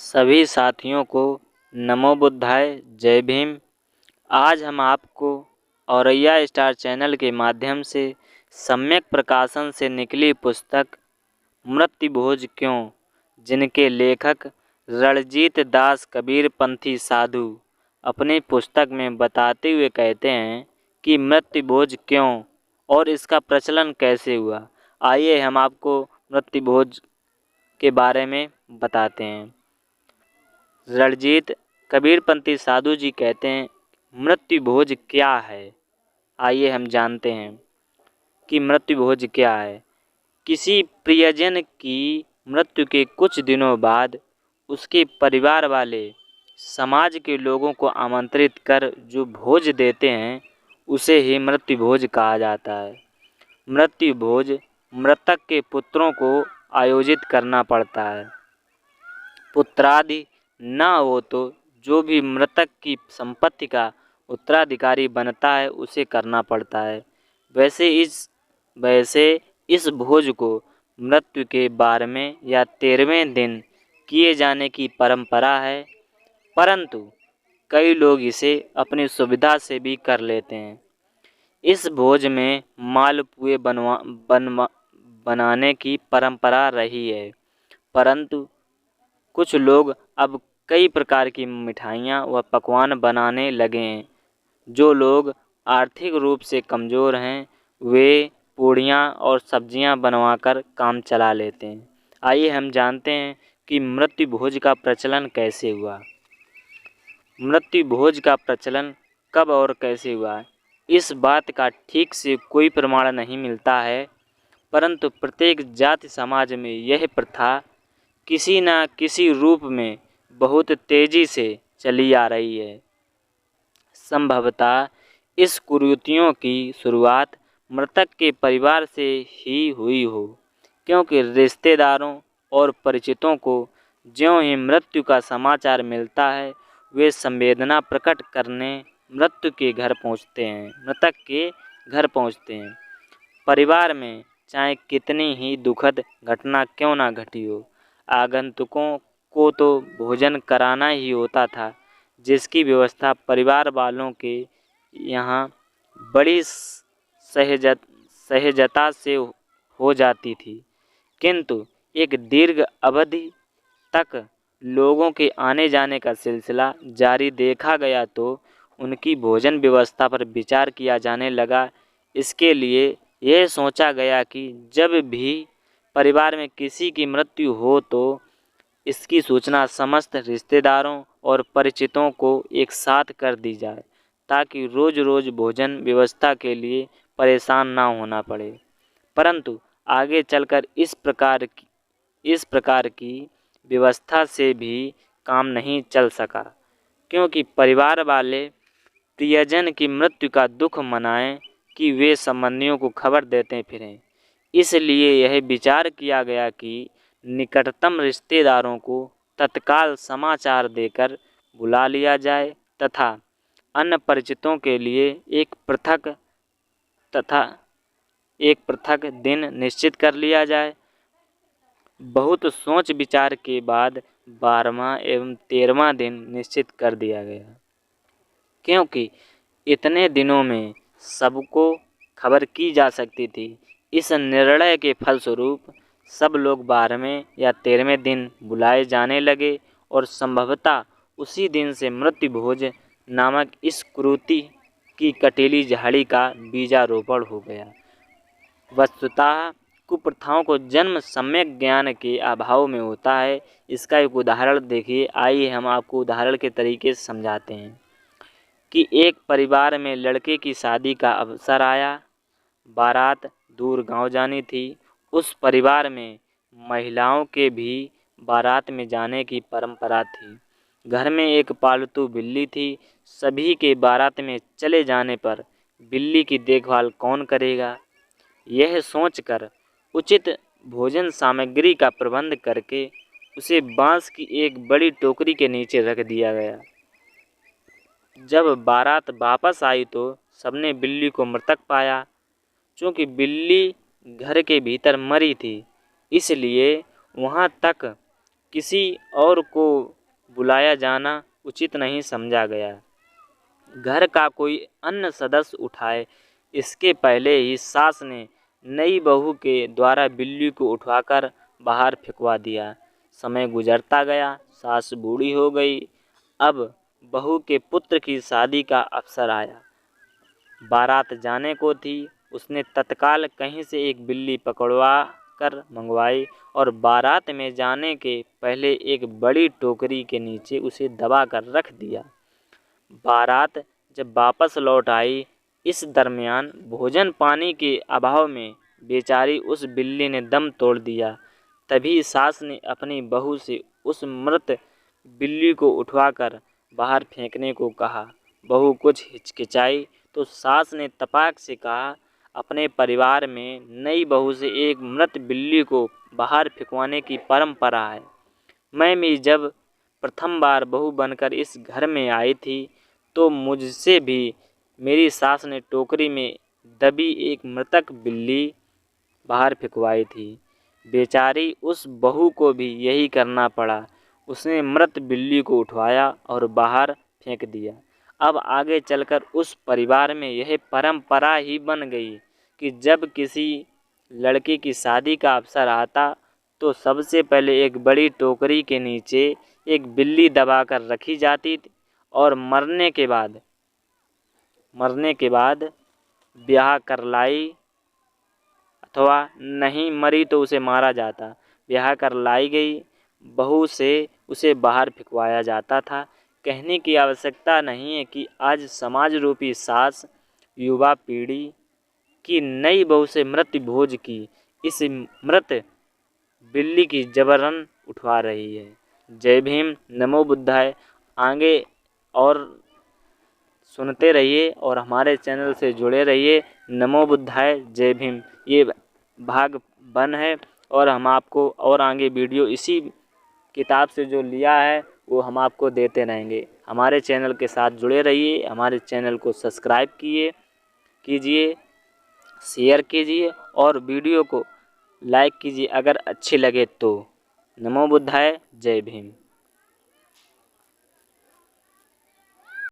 सभी साथियों को नमो बुद्धाय, जय भीम। आज हम आपको औरैया स्टार चैनल के माध्यम से सम्यक प्रकाशन से निकली पुस्तक मृत्युभोज क्यों, जिनके लेखक रणजीत दास कबीरपंथी साधु अपनी पुस्तक में बताते हुए कहते हैं कि मृत्युभोज क्यों और इसका प्रचलन कैसे हुआ। आइए हम आपको मृत्युभोज के बारे में बताते हैं। रणजीत कबीरपंथी साधु जी कहते हैं मृत्युभोज क्या है। आइए हम जानते हैं कि मृत्युभोज क्या है। किसी प्रियजन की मृत्यु के कुछ दिनों बाद उसके परिवार वाले समाज के लोगों को आमंत्रित कर जो भोज देते हैं उसे ही मृत्युभोज कहा जाता है। मृत्युभोज मृतक के पुत्रों को आयोजित करना पड़ता है। पुत्रादि न हो तो जो भी मृतक की संपत्ति का उत्तराधिकारी बनता है उसे करना पड़ता है। वैसे इस भोज को मृत्यु के 12वें या 13वें दिन किए जाने की परंपरा है, परंतु कई लोग इसे अपनी सुविधा से भी कर लेते हैं। इस भोज में मालपुए बनाने की परंपरा रही है, परंतु कुछ लोग अब कई प्रकार की मिठाइयाँ व पकवान बनाने लगे हैं। जो लोग आर्थिक रूप से कमज़ोर हैं वे पूड़ियाँ और सब्जियाँ बनवाकर काम चला लेते हैं। आइए हम जानते हैं कि मृत्युभोज का प्रचलन कैसे हुआ। मृत्युभोज का प्रचलन कब और कैसे हुआ, इस बात का ठीक से कोई प्रमाण नहीं मिलता है, परंतु प्रत्येक जाति समाज में यह प्रथा किसी न किसी रूप में बहुत तेजी से चली आ रही है। संभवतः इस कुरीतियों की शुरुआत मृतक के परिवार से ही हुई हो, क्योंकि रिश्तेदारों और परिचितों को ज्यों ही मृत्यु का समाचार मिलता है वे संवेदना प्रकट करने मृतक के घर पहुंचते हैं। परिवार में चाहे कितनी ही दुखद घटना क्यों ना घटी हो, आगंतुकों को तो भोजन कराना ही होता था, जिसकी व्यवस्था परिवार वालों के यहाँ बड़ी सहजता से हो जाती थी। किंतु एक दीर्घ अवधि तक लोगों के आने जाने का सिलसिला जारी देखा गया तो उनकी भोजन व्यवस्था पर विचार किया जाने लगा। इसके लिए यह सोचा गया कि जब भी परिवार में किसी की मृत्यु हो तो इसकी सूचना समस्त रिश्तेदारों और परिचितों को एक साथ कर दी जाए, ताकि रोज़ रोज़ भोजन व्यवस्था के लिए परेशान ना होना पड़े। परंतु आगे चलकर इस प्रकार की व्यवस्था से भी काम नहीं चल सका, क्योंकि परिवार वाले प्रियजन की मृत्यु का दुख मनाएं कि वे संबंधियों को खबर देते फिरें। इसलिए यह विचार किया गया कि निकटतम रिश्तेदारों को तत्काल समाचार देकर बुला लिया जाए तथा अन्य परिचितों के लिए एक पृथक दिन निश्चित कर लिया जाए। बहुत सोच विचार के बाद 12वां एवं 13वां दिन निश्चित कर दिया गया, क्योंकि इतने दिनों में सबको खबर की जा सकती थी। इस निर्णय के फलस्वरूप सब लोग 12वें या 13वें दिन बुलाए जाने लगे और संभवतः उसी दिन से मृत्युभोज नामक इस कुरीति की कटीली झाड़ी का बीजारोपण हो गया। वस्तुतः कुप्रथाओं को जन्म सम्यक ज्ञान के अभाव में होता है। इसका एक उदाहरण देखिए। आइए हम आपको उदाहरण के तरीके से समझाते हैं कि एक परिवार में लड़के की शादी का अवसर आया। बारात दूर गांव जानी थी। उस परिवार में महिलाओं के भी बारात में जाने की परंपरा थी। घर में एक पालतू बिल्ली थी। सभी के बारात में चले जाने पर बिल्ली की देखभाल कौन करेगा, यह सोचकर उचित भोजन सामग्री का प्रबंध करके उसे बांस की एक बड़ी टोकरी के नीचे रख दिया गया। जब बारात वापस आई तो सबने बिल्ली को मृतक पाया। चूँकि बिल्ली घर के भीतर मरी थी, इसलिए वहाँ तक किसी और को बुलाया जाना उचित नहीं समझा गया। घर का कोई अन्य सदस्य उठाए इसके पहले ही सास ने नई बहू के द्वारा बिल्ली को उठवाकर बाहर फेंकवा दिया। समय गुजरता गया, सास बूढ़ी हो गई। अब बहू के पुत्र की शादी का अवसर आया। बारात जाने को थी। उसने तत्काल कहीं से एक बिल्ली पकड़वा कर मंगवाई और बारात में जाने के पहले एक बड़ी टोकरी के नीचे उसे दबा कर रख दिया। बारात जब वापस लौट आई, इस दरमियान भोजन पानी के अभाव में बेचारी उस बिल्ली ने दम तोड़ दिया। तभी सास ने अपनी बहू से उस मृत बिल्ली को उठवाकर बाहर फेंकने को कहा। बहू कुछ हिचकिचाई तो सास ने तपाक से कहा, अपने परिवार में नई बहू से एक मृत बिल्ली को बाहर फेंकवाने की परंपरा है। मैं भी जब प्रथम बार बहू बनकर इस घर में आई थी तो मुझसे भी मेरी सास ने टोकरी में दबी एक मृतक बिल्ली बाहर फेंकवाई थी। बेचारी उस बहू को भी यही करना पड़ा। उसने मृत बिल्ली को उठवाया और बाहर फेंक दिया। अब आगे चलकर उस परिवार में यह परंपरा ही बन गई कि जब किसी लड़के की शादी का अवसर आता तो सबसे पहले एक बड़ी टोकरी के नीचे एक बिल्ली दबाकर रखी जाती थी और मरने के बाद ब्याह करलाई अथवा नहीं मरी तो उसे मारा जाता। ब्याह कर लाई गई बहू से उसे बाहर फेंकवाया जाता था। कहने की आवश्यकता नहीं है कि आज समाज रूपी सास युवा पीढ़ी की नई बहू से मृत्यु भोज की इस मृत बिल्ली की जबरन उठवा रही है। जय भीम, नमो बुद्धाय। आगे और सुनते रहिए और हमारे चैनल से जुड़े रहिए। नमो बुद्धाय, जय भीम। ये भाग 1 है और हम आपको और आगे वीडियो इसी किताब से जो लिया है वो हम आपको देते रहेंगे। हमारे चैनल के साथ जुड़े रहिए। हमारे चैनल को सब्सक्राइब कीजिए, शेयर कीजिए और वीडियो को लाइक कीजिए अगर अच्छी लगे तो। नमो बुद्धाय, जय भीम।